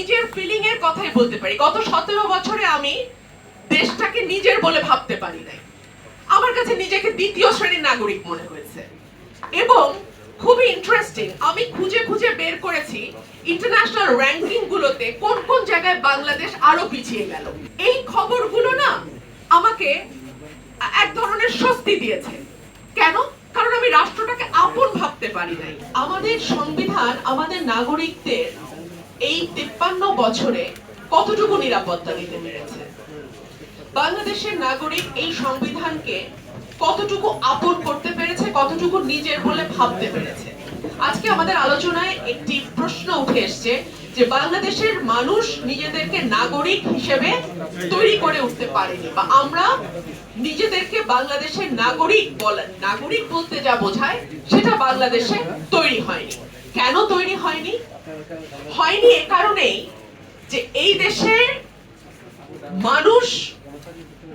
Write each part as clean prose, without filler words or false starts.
নিজের ফিলিং এর কথাই বলতে পারি। গত 17 বছরে আমি দেশটাকে নিজের বলে ভাবতে পারি নাই। আমার কাছে নিজেকে দ্বিতীয় শ্রেণীর নাগরিক মনে হয়েছে। এবং খুবই ইন্টারেস্টিং, আমি খুঁজে খুঁজে বের করেছি ইন্টারন্যাশনাল র‍্যাঙ্কিং গুলোতে কোন কোন জায়গায় বাংলাদেশ আরো পিছিয়ে গেল। এই খবরগুলো না আমাকে এক ধরনের স্বস্তি দিয়েছে। কেন? কারণ আমি রাষ্ট্রটাকে আপন ভাবতে পারি নাই। আমাদের সংবিধান আমাদের নাগরিকদের এই 53 বছরে কতটুকু নিরাপত্তা দিতে পেরেছে? বাংলাদেশের নাগরিক এই সংবিধানকে কতটুকু আপন করতে পেরেছে, কতটুকু নিজের বলে ভাবতে পেরেছে? আজকে আমাদের আলোচনায় একটি প্রশ্ন উঠে এসছে যে বাংলাদেশের মানুষ নিজেদেরকে নাগরিক হিসেবে তৈরি করে উঠতে পারেনি, বা আমরা নিজেদেরকে বাংলাদেশের নাগরিক বলতে যা বোঝায় সেটা বাংলাদেশে তৈরি হয়নি। কেন তৈরি হয়নি? হয়নি এ কারণেই যে এই দেশের মানুষ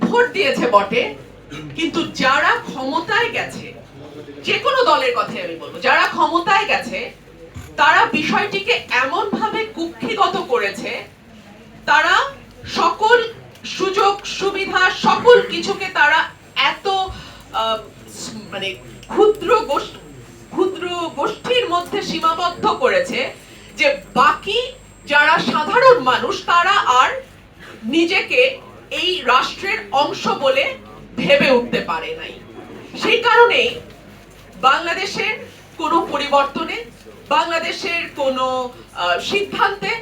ভোট দিয়েছে বটে, কিন্তু যারা ক্ষমতায় গেছে, যে কোনো দলের কথাই আমি বলবো, যারা ক্ষমতায় গেছে তারা বিষয়টিকে এমন ভাবে কুক্ষিগত করেছে, তারা সকল সুযোগ সুবিধা সকল কিছুকে তারা এত মানে ক্ষুদ্র গোষ্ঠীর মধ্যে সীমাবদ্ধ করেছে যে বাকি যারা সাধারণ মানুষ তারা আর নিজেকে এই রাষ্ট্রের অংশ বলে ভেবে উঠতে পারে নাই। সেই কারণেই বাংলাদেশের কোনো পরিবর্তনে, বাংলাদেশের কোনো সিদ্ধান্তে,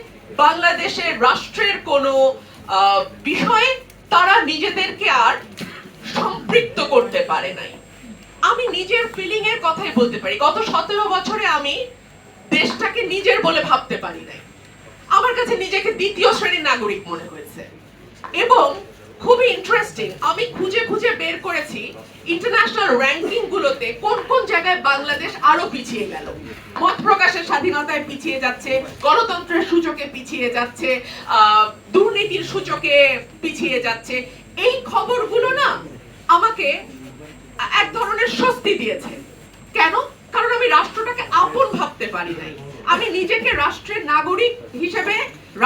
বাংলাদেশের রাষ্ট্রের কোনো বিষয়ে তারা নিজেদেরকে আর সম্পৃক্ত করতে পারে নাই। আমি নিজের ফিলিং এর কথাই বলতে পারি। গত 17 বছরে আমি দেশটাকে নিজের বলে ভাবতে পারি নাই। আমার কাছে নিজেকে দ্বিতীয় শ্রেণীর নাগরিক মনে হয়েছে। এবং খুবই ইন্টারেস্টিং, আমি খুঁজে খুঁজে বের করেছি ইন্টারন্যাশনাল র‍্যাঙ্কিং গুলোতে কোন কোন জায়গায় বাংলাদেশ আরো পিছিয়ে গেল। মত প্রকাশের স্বাধীনতায় পিছিয়ে যাচ্ছে, গণতন্ত্রের সূচকে পিছিয়ে যাচ্ছে, দুর্নীতির সূচকে পিছিয়ে যাচ্ছে। এই খবরগুলো না আমাকে এক ধরনের স্বস্তি দিয়েছে। কেন? কারণ আমি রাষ্ট্রটাকে আপন ভাবতে পারি নাই। আমি নিজেকে রাষ্ট্রের নাগরিক হিসেবে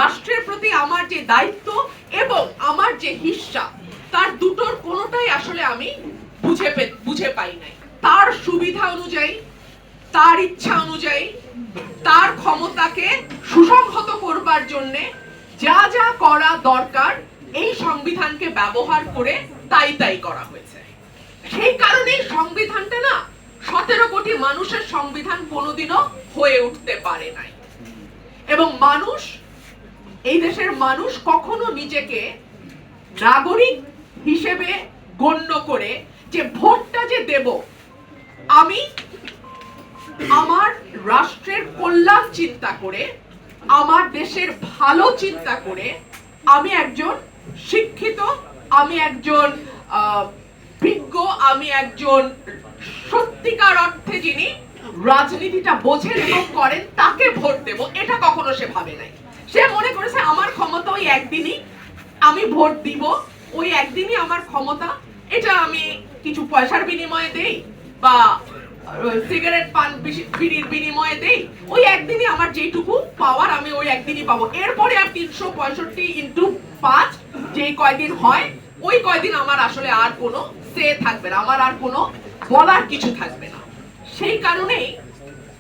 রাষ্ট্রের প্রতি আমার যে দায়িত্ব এবং আমার যে হিস্সা, তার দুটোর কোনোটাই আসলে আমি বুঝে পাই নাই। তার সুবিধা অনুযায়ী, তার ইচ্ছা অনুযায়ী, তার ক্ষমতাকে সুসংহত করবার জন্য যা যা করা দরকার এই সংবিধানকে ব্যবহার করে তাই করা হয়েছে। সেই কারণেই সংবিধানটা না 17 কোটি মানুষের সংবিধান কোনোদিনও হয়ে উঠতে পারে নাই। এবং মানুষ, এই দেশের মানুষ কখনো নিজেকে নাগরিক হিসেবে গণ্য করে যে ভোটটা যে দেব, আমি আমার রাষ্ট্রের কল্যাণ চিন্তা করে, আমার দেশের ভালো চিন্তা করে, আমি একজন শিক্ষিত, আমি একজন বিজ্ঞ, আমি একজন সত্যিকার অর্থে যিনি রাজনীতিটা বোঝেন এবং করেন তাকে ভোট দেব, এটা কখনো সে ভাবে নাই। সে মনে করেছে আমার ক্ষমতা ওই একদিনই, আমি ভোট দিব, ওই একদিনই আমার ক্ষমতা, এটা আমি কিছু পয়সার বিনিময়ে দেই বা সিগারেট পান বিড়ির বিনিময়ে দেই, ওই একদিনই আমার যেটুকু পাওয়ার আমি ওই একদিনই পাবো। এরপরে আর 365 যেই কয়দিন হয় ওই কয়দিন আমার আসলে আর কোনো সে থাকবে না, আমার আর কোনো বলার কিছু থাকবে না। সেই কারণেই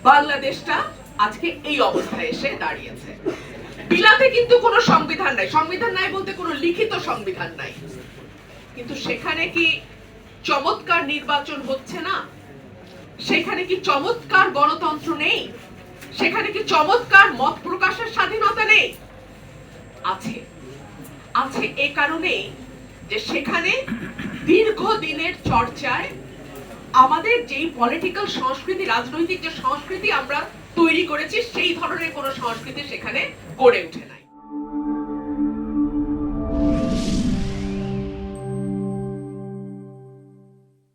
বাংলাদেশটা আজকে এই অবস্থায় এসে দাঁড়িয়েছে। বিলাতে কিন্তু কোনো সংবিধান নাই, সংবিধান নাই বলতে কোনো লিখিত সংবিধান নাই, কিন্তু সেখানে কি চমৎকার নির্বাচন হচ্ছে না? সেখানে কি চমৎকার গণতন্ত্র নেই? সেখানে কি চমৎকার মত প্রকাশের স্বাধীনতা নেই? আছে। আছে এই কারণেই যে সেখানে দীর্ঘদিনের চর্চায় আমাদের যেই পলিটিক্যাল সংস্কৃতি, রাজনৈতিক যে সংস্কৃতি আমরা তৈরি করেছি, সেই ধরনের কোনো সংস্কৃতি সেখানে গড়ে ওঠে না।